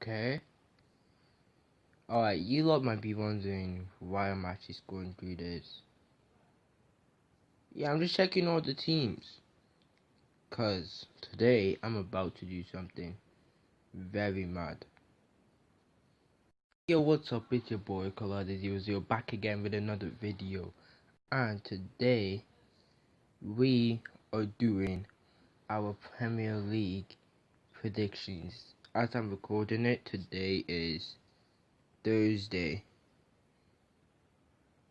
Okay. Alright, you lot might be wondering why I'm actually going through this. Yeah, I'm just checking all the teams. Cause today I'm about to do something very mad. Yo, what's up? It's your boy Colada00 back again with another video. And today we are doing our Premier League predictions. As I'm recording it, today is Thursday.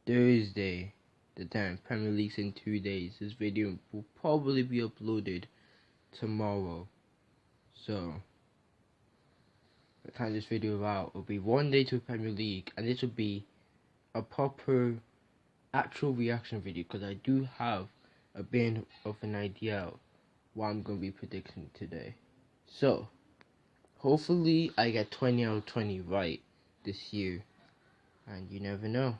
The time Premier League's in 2 days. This video will probably be uploaded tomorrow. So the time this video out will be 1 day to Premier League, and this will be a proper actual reaction video because I do have a bit of an idea what I'm gonna be predicting today. So hopefully I get 20 out of 20 right this year, and you never know.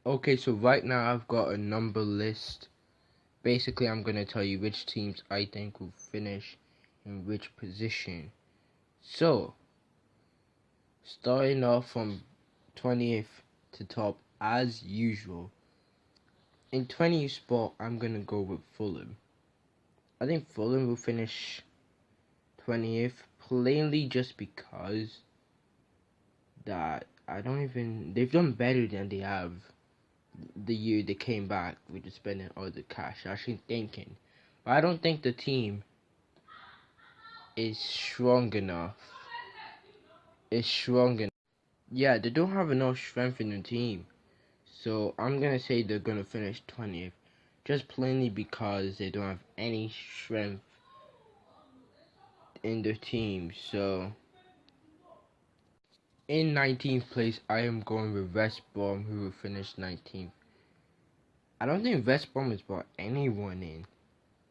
Okay, so right now I've got a number list. Basically, I'm going to tell you which teams I think will finish in which position. So, starting off from 20th to top as usual. In 20th spot, I'm going to go with Fulham. I think Fulham will finish 20th plainly just because that they've done better than they have the year they came back with just spending all the cash. Actually thinking, but I don't think the team is strong enough. Yeah, they don't have enough strength in the team. So I'm gonna say they're gonna finish 20th, just plainly because they don't have any strength in the team. So in 19th place, I am going with West Brom, who will finish 19th. I don't think West Brom has brought anyone in.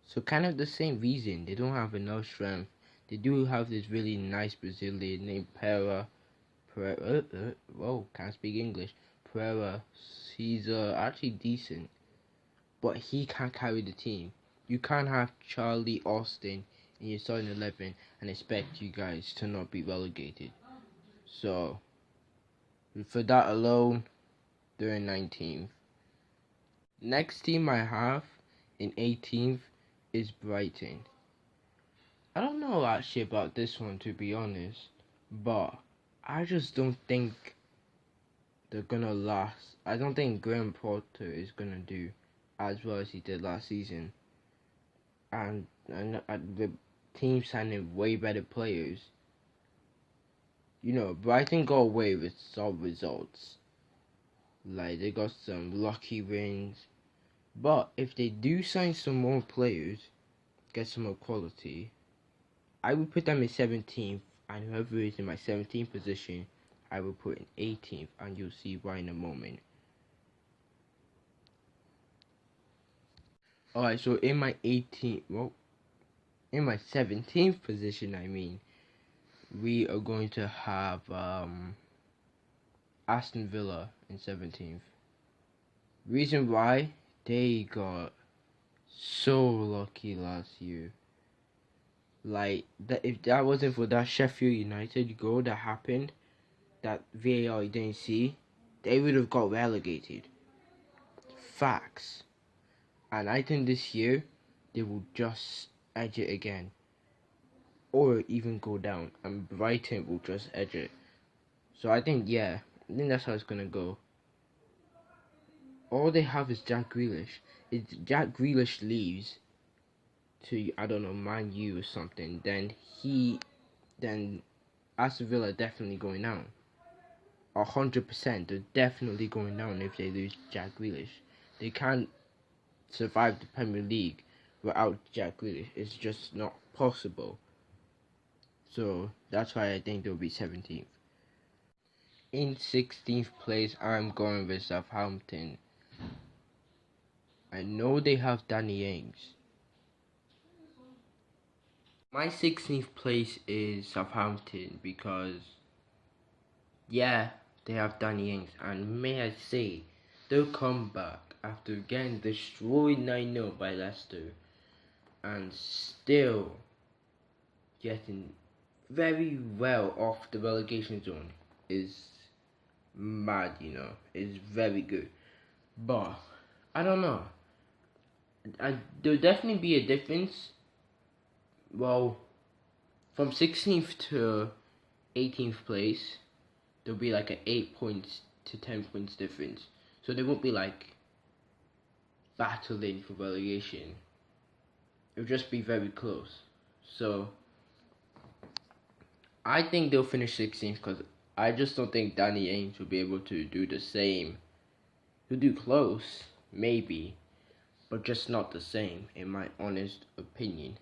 So kind of the same reason, they don't have enough strength. They do have this really nice Brazilian named Pereira. Whoa, can't speak English. Pereira, he's actually decent, but he can't carry the team. You can't have Charlie Austin in your starting 11 and expect you guys to not be relegated. So for that alone, they're in 19th. Next team I have in 18th is Brighton. I don't know actually about this one, to be honest, but I just don't think they're gonna last. I don't think Graham Potter is gonna do as well as he did last season, and the team signing way better players. You know, Brighton got away with some results, like they got some lucky wins, but if they do sign some more players, get some more quality, I would put them in 17th, and whoever is in my 17th position, I will put in 18th, and you'll see why in a moment. Alright, so in my 17th position, I mean, we are going to have Aston Villa in 17th. Reason why? They got so lucky last year. Like, if that wasn't for that Sheffield United goal that happened, that VAR didn't see, they would have got relegated. Facts. And I think this year, they will just edge it again. Or even go down. And Brighton will just edge it. So I think that's how it's going to go. All they have is Jack Grealish. If Jack Grealish leaves to, I don't know, Man U or something, then Aston Villa are definitely going down. 100%, they're definitely going down if they lose Jack Grealish. They can't survive the Premier League without Jack Grealish. It's just not possible. So that's why I think they'll be 17th. In 16th place, I'm going with Southampton. I know they have Danny Ings. My 16th place is Southampton because, yeah, they have Danny Ings, and may I say, they'll come back after getting destroyed 9-0 by Leicester, and still getting very well off the relegation zone is mad, It's very good. But I don't know. There'll definitely be a difference. Well, from 16th to 18th place, there'll be like an 8 points to 10 points difference. So they won't be like battling for relegation. It'll just be very close. So I think they'll finish 16th because I just don't think Danny Ainge will be able to do the same. He'll do close, maybe, but just not the same, in my honest opinion.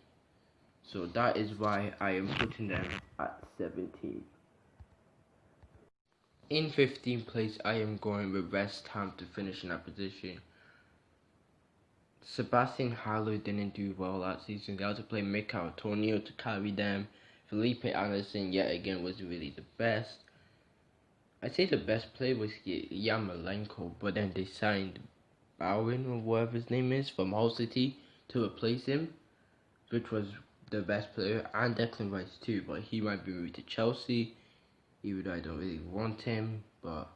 So that is why I am putting them at 17th. In 15th place, I am going with West Ham to finish in that position. Sebastian Haller didn't do well last season. They had to play Mikel Antonio to carry them. Felipe Anderson yet again wasn't really the best. I'd say the best player was Yarmolenko, but then they signed Bowen or whatever his name is from Hull City to replace him, which was the best player, and Declan Rice too, but he might be moved to Chelsea, even though I don't really want him. But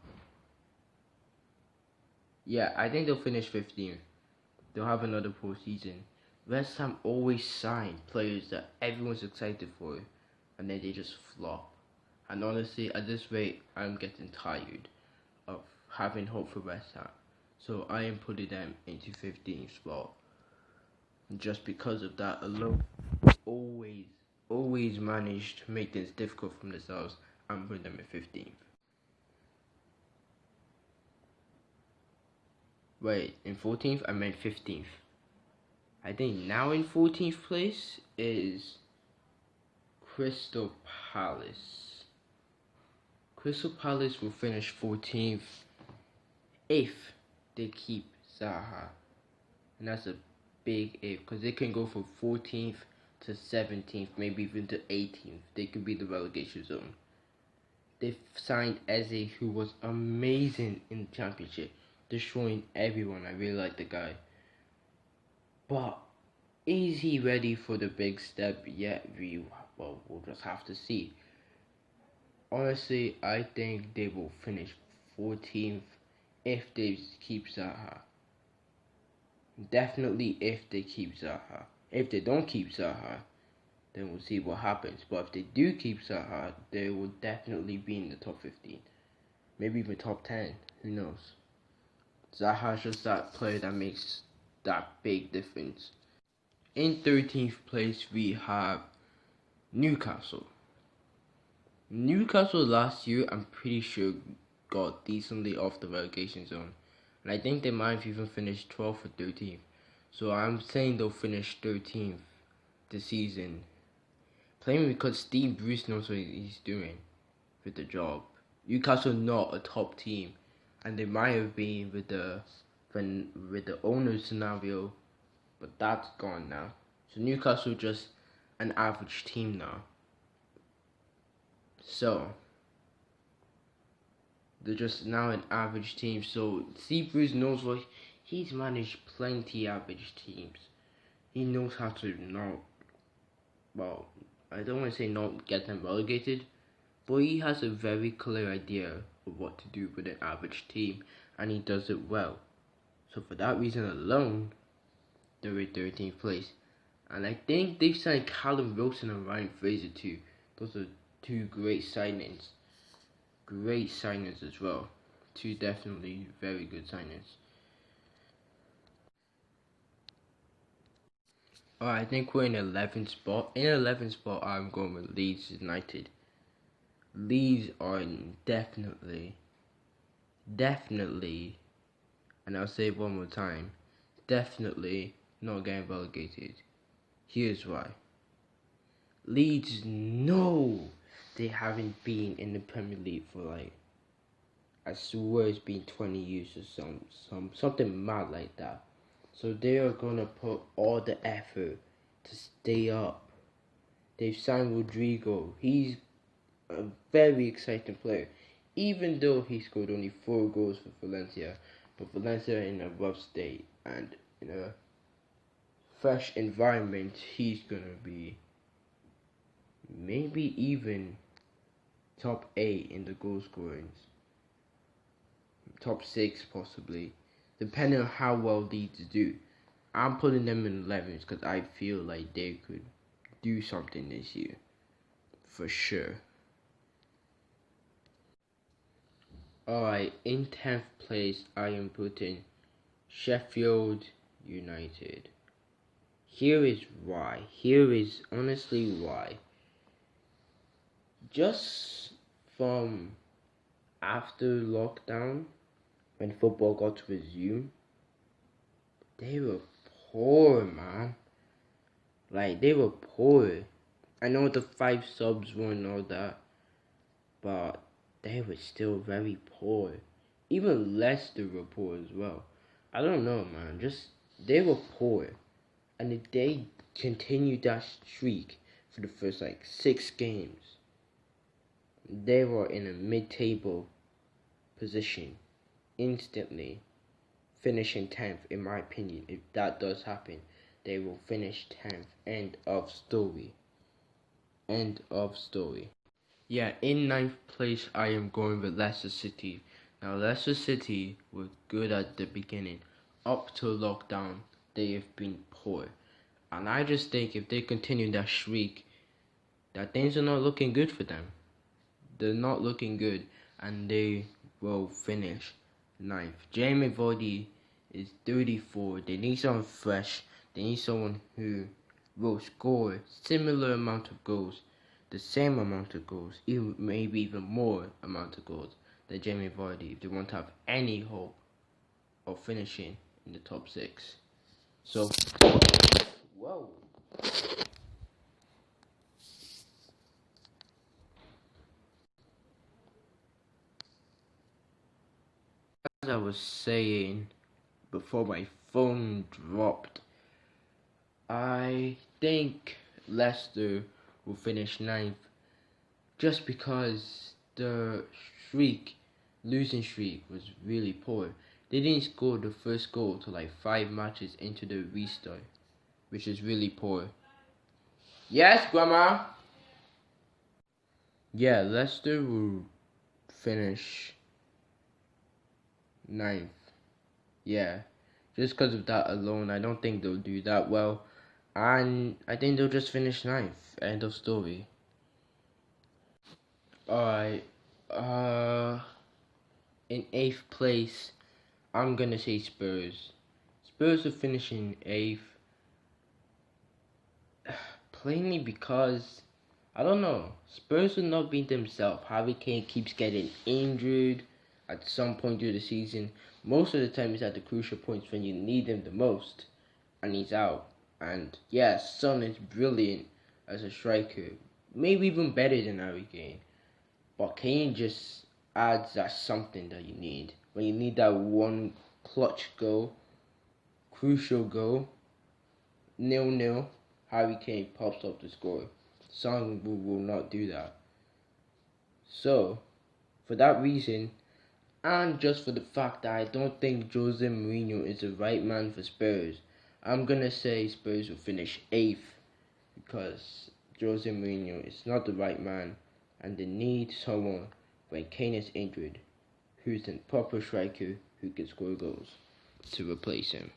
yeah, I think they'll finish 15th. They'll have another poor season. West Ham always sign players that everyone's excited for, and then they just flop. And honestly, at this rate, I'm getting tired of having hope for West Ham. So I am putting them into 15th spot. Just because of that alone, always managed to make things difficult for themselves. I'm putting them at 15th. Wait, in 14th, I meant 15th. I think now in 14th place is Crystal Palace. Crystal Palace will finish 14th if they keep Zaha. And that's a big if, because they can go from 14th to 17th, maybe even to 18th. They could be the relegation zone. They've signed Eze, who was amazing in the championship, destroying everyone. I really like the guy. But is he ready for the big step yet? We'll just have to see. Honestly, I think they will finish 14th if they keep Zaha. Definitely if they keep Zaha. If they don't keep Zaha, then we'll see what happens. But if they do keep Zaha, they will definitely be in the top 15. Maybe even top 10. Who knows? Zaha's just that player that makes that big difference. In 13th place, we have Newcastle. Newcastle last year, I'm pretty sure, got decently off the relegation zone. And I think they might have even finished 12th or 13th. So I'm saying they'll finish 13th this season. Playing because Steve Bruce knows what he's doing with the job. Newcastle not a top team. And they might have been with the owner scenario. But that's gone now. So Newcastle just an average team now. So they're just now an average team. So Steve Bruce knows what he's managed plenty average teams. He knows how to not, well, I don't want to say not get them relegated, but he has a very clear idea of what to do with an average team, and he does it well. So for that reason alone, they're in 13th place. And I think they've signed Callum Wilson and Ryan Fraser too. Those are two great signings. Great signings as well. Two definitely very good signings. Alright, I think we're in 11th spot. In 11th spot, I'm going with Leeds United. Leeds are definitely, and I'll say it one more time, definitely not getting relegated. Here's why. Leeds know they haven't been in the Premier League for like, I swear it's been 20 years or something mad like that. So they are gonna put all the effort to stay up. They've signed Rodrigo. He's a very exciting player, even though he scored only 4 goals for Valencia. But Valencia in a rough state and in a fresh environment, he's gonna be maybe even top 8 in the goal scoring, top 6 possibly, depending on how well they do. I'm putting them in 11s because I feel like they could do something this year for sure. Alright, in 10th place, I am putting Sheffield United. Here is why. Here is honestly why. Just from after lockdown, when football got to resume, they were poor, man. Like, they were poor. I know the 5 subs weren't all that, but they were still very poor. Even Leicester were poor as well. I don't know, man. Just, they were poor. And if they continued that streak for the first, 6 games, they were in a mid-table position instantly, finishing 10th, in my opinion. If that does happen, they will finish 10th. End of story. End of story. Yeah, in 9th place, I am going with Leicester City. Now, Leicester City were good at the beginning. Up to lockdown, they have been poor. And I just think if they continue that streak, that things are not looking good for them. They're not looking good, and they will finish 9th. Jamie Vardy is 34. They need someone fresh. They need someone who will score similar amount of goals, the same amount of goals, even maybe even more amount of goals than Jamie Vardy if they want to have any hope of finishing in the top 6. So, whoa. As I was saying before my phone dropped, I think Leicester will finish 9th just because the losing streak was really poor. They didn't score the first goal till 5 matches into the restart, which is really poor. Yes, Grandma? Yeah, Leicester will finish 9th. Yeah, just because of that alone, I don't think they'll do that well. And I think they'll just finish 9th. End of story. Alright. In 8th place, I'm gonna say Spurs. Spurs are finishing 8th. Plainly because, I don't know, Spurs are not being themselves. Harry Kane keeps getting injured at some point during the season. Most of the time, it's at the crucial points when you need him the most, and he's out. And yeah, Son is brilliant as a striker, maybe even better than Harry Kane. But Kane just adds that something that you need when you need that one clutch goal, crucial goal. 0-0. Harry Kane pops up to score. Son will not do that. So, for that reason, and just for the fact that I don't think Jose Mourinho is the right man for Spurs, I'm gonna say Spurs will finish 8th because Jose Mourinho is not the right man, and they need someone when Kane is injured who's a proper striker who can score goals to replace him.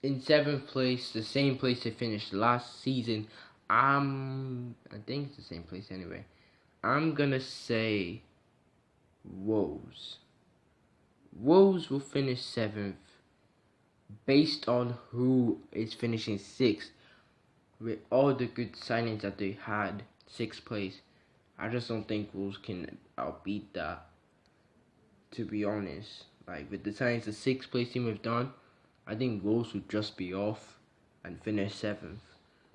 In 7th place, the same place they finished last season, I think it's the same place anyway. I'm gonna say Wolves. Wolves will finish 7th based on who is finishing 6th. With all the good signings that they had, 6th place, I just don't think Wolves can outbeat that, to be honest. With the signings the 6th place team have done, I think Wolves would just be off and finish 7th.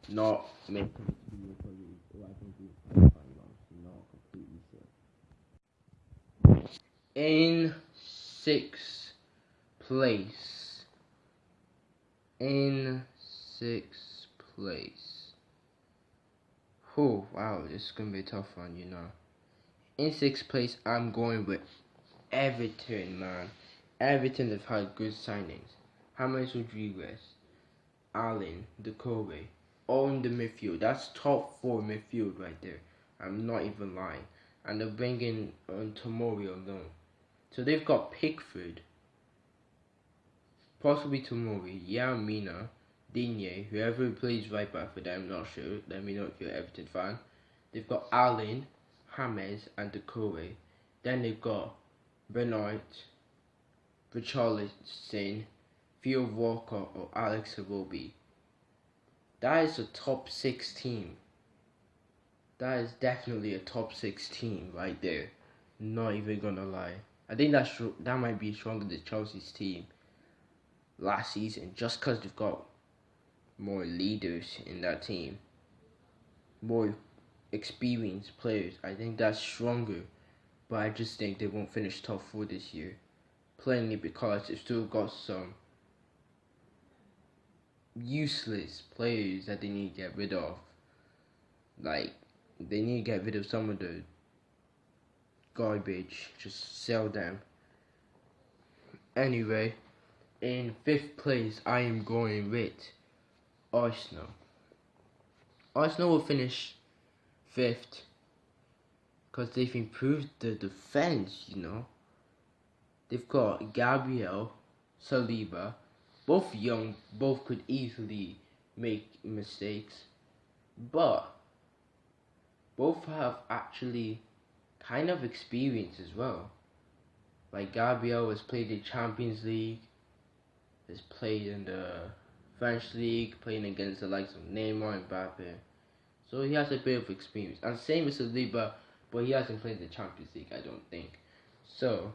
Not make Europa League, or I think not completely sure. In 6th place. Oh, wow, this is going to be a tough one, In 6th place, I'm going with Everton, man. Everton have had good signings. James Rodriguez, Allen, Decore, all in the midfield. That's top 4 midfield right there. I'm not even lying. And they're bringing Tomori alone. So they've got Pickford, possibly Tomori, Mina, Digne, whoever plays right back for them, I'm not sure. Let me know if you're an Everton fan. They've got Allen, James, and Decore. Then they've got Bernard, Richarlison, Theo Walker, or Alex Iwobi. That is a top 6 team. That is definitely a top 6 team right there. Not even gonna lie. I think that might be stronger than Chelsea's team last season, just because they've got more leaders in that team, more experienced players. I think that's stronger, but I just think they won't finish top 4 this year, plainly because they've still got some useless players that they need to get rid of. Like, they need to get rid of some of the garbage, just sell them. Anyway, in 5th place, I am going with Arsenal. Arsenal will finish 5th because they've improved the defense, you know. They've got Gabriel, Saliba, both young, both could easily make mistakes, but both have actually kind of experience as well. Like Gabriel has played in Champions League, has played in the French League, playing against the likes of Neymar and Mbappe. So he has a bit of experience. And same with Saliba, but he hasn't played the Champions League, I don't think. So,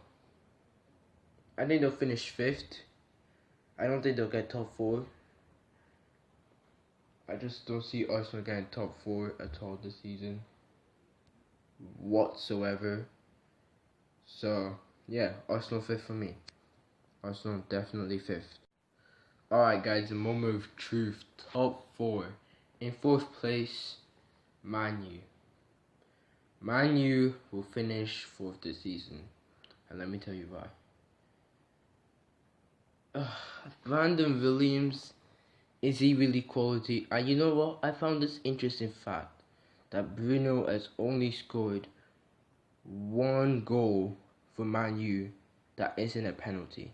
I think they'll finish 5th. I don't think they'll get top 4. I just don't see Arsenal getting top 4 at all this season. Whatsoever. So, yeah, Arsenal 5th for me. Arsenal definitely 5th. Alright guys, the moment of truth. Top 4. In 4th place, Man U. Man U will finish 4th this season. And let me tell you why. Brandon Williams, is he really quality? And you know what? I found this interesting fact that Bruno has only scored 1 goal for Man U that isn't a penalty.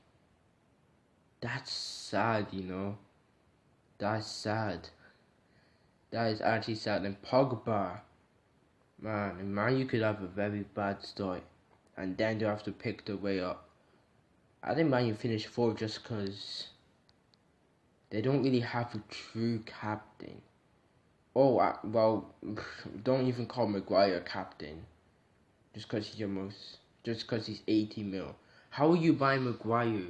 That's sad, you know. That's sad. That is actually sad. And Pogba, Man U could have a very bad start, and then they'll have to pick their way up. I think Man U finished 4th just because they don't really have a true captain. Oh, well, don't even call Maguire captain. Just because he's 80 mil. How will you buy Maguire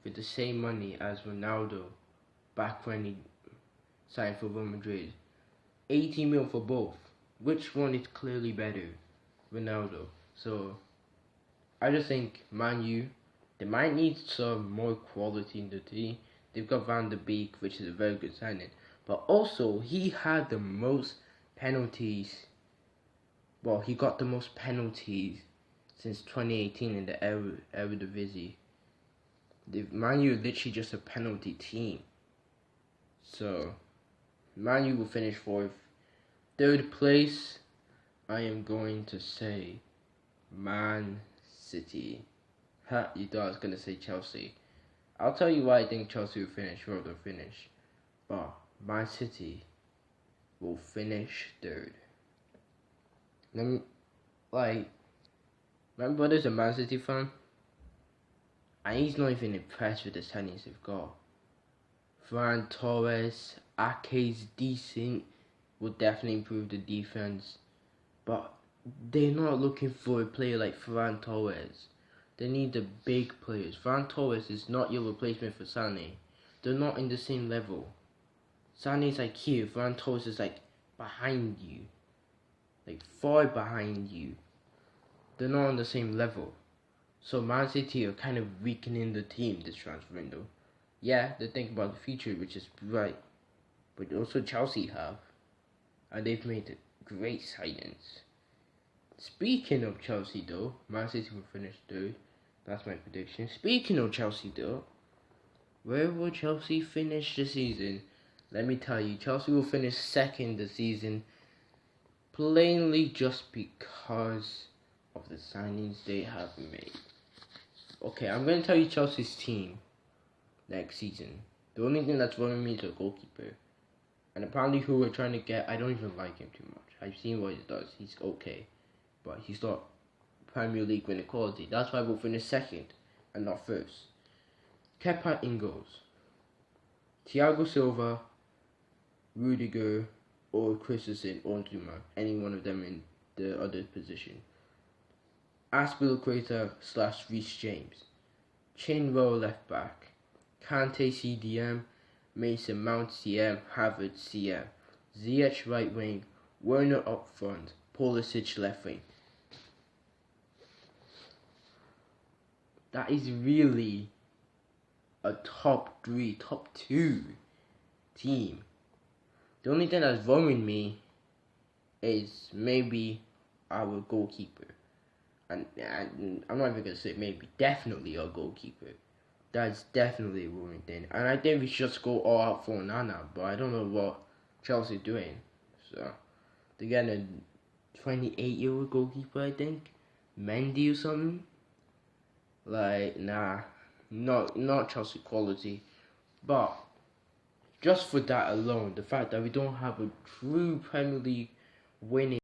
for the same money as Ronaldo back when he signed for Real Madrid? 80 mil for both. Which one is clearly better? Ronaldo. So, I just think Man U, they might need some more quality in the team. They've got Van de Beek, which is a very good signing. But also, he had the most penalties. Well, he got the most penalties since 2018 in the Eredivisie. Man U is literally just a penalty team. So, Man U will finish 4th. 3rd place, I am going to say Man City. You thought I was going to say Chelsea. I'll tell you why I think Chelsea will finish where they'll finish. But Man City will finish 3rd. My brother's a Man City fan, and he's not even impressed with the signings they've got. Ferran Torres, Ake's decent, will definitely improve the defense, but they're not looking for a player like Ferran Torres. They need the big players. Ferran Torres is not your replacement for Sané. They're not in the same level. Sané's like here, Ferran Torres is like behind you. Like far behind you. They're not on the same level. So Man City are kind of weakening the team this transfer window. Yeah, they think about the future, which is right. But also Chelsea have. And they've made great signings. Speaking of Chelsea though, Man City will finish 3rd. That's my prediction. Speaking of Chelsea though, where will Chelsea finish the season? let me tell you, Chelsea will finish second this season, plainly just because of the signings they have made. Okay, I'm going to tell you Chelsea's team next season. The only thing that's worrying me is a goalkeeper. And apparently who we're trying to get, I don't even like him too much. I've seen what he does. He's okay. But he's not Premier League winning quality. That's why we'll finish second and not first. Kepa in goals. Thiago Silva, Rudiger, or Christensen, or Zuma. Any one of them in the other position. Aspilicueta / Reece James. Chinwell left back. Kante CDM. Mason Mount CM. Havertz CM. Ziyech right wing. Werner up front. Pulisic left wing. That is really a top 3, top 2 team. The only thing that's worrying me is maybe our goalkeeper. And I'm not even going to say maybe, definitely our goalkeeper. That's definitely a worrying thing. And I think we should just go all out for Nana, but I don't know what Chelsea doing. So, they get a 28-year-old goalkeeper, I think. Mendy or something. Like, nah. Not Chelsea quality. But, just for that alone, the fact that we don't have a true Premier League winning,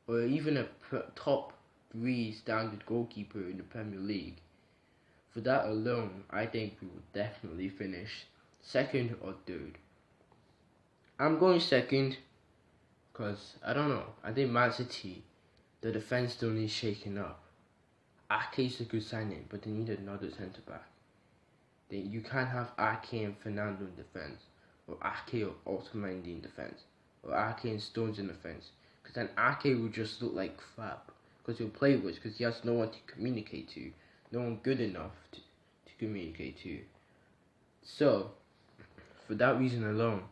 or even a top 3 standard goalkeeper in the Premier League, for that alone, I think we will definitely finish second or third. I'm going second, because, I don't know, I think Man City, the defense still needs shaking up. Ake's a good signing, but they need another centre back. You can't have Ake and Fernando in defense, or Ake or Otamendi in defense, or Ake and Stones in defense, because then Ake will just look like crap, because he'll play with, because he has no one to communicate to, no one good enough to communicate to. So, for that reason alone,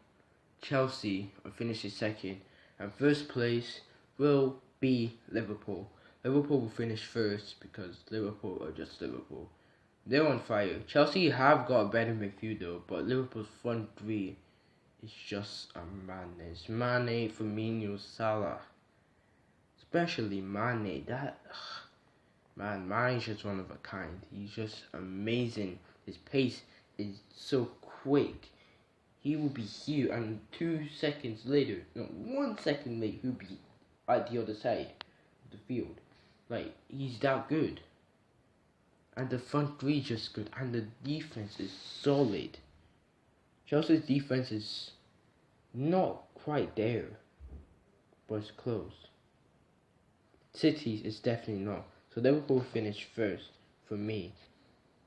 Chelsea will finish second, and first place will be Liverpool. Liverpool will finish first because Liverpool are just Liverpool. They're on fire. Chelsea have got a better midfielder, but Liverpool's front 3 is just a madness. Mane, Firmino, Salah. Especially Mane. Mane's just one of a kind. He's just amazing. His pace is so quick. He will be here, and 2 seconds later, no, 1 second later, he'll be at the other side of the field. Like, he's that good. And the front 3 is just good, and the defense is solid. Chelsea's defense is not quite there, but it's close. City's is definitely not. So Liverpool finished first for me.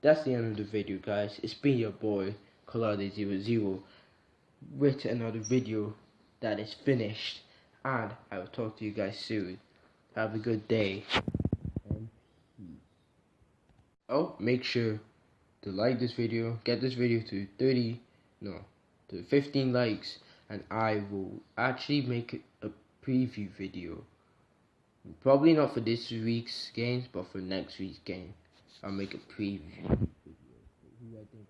That's the end of the video, guys. It's been your boy Colade00 with another video that is finished, and I will talk to you guys soon. Have a good day. And peace. Oh, make sure to like this video. Get this video to 15 likes, and I will actually make a preview video. Probably not for this week's games, but for next week's game. I'll make a preview video. Who I think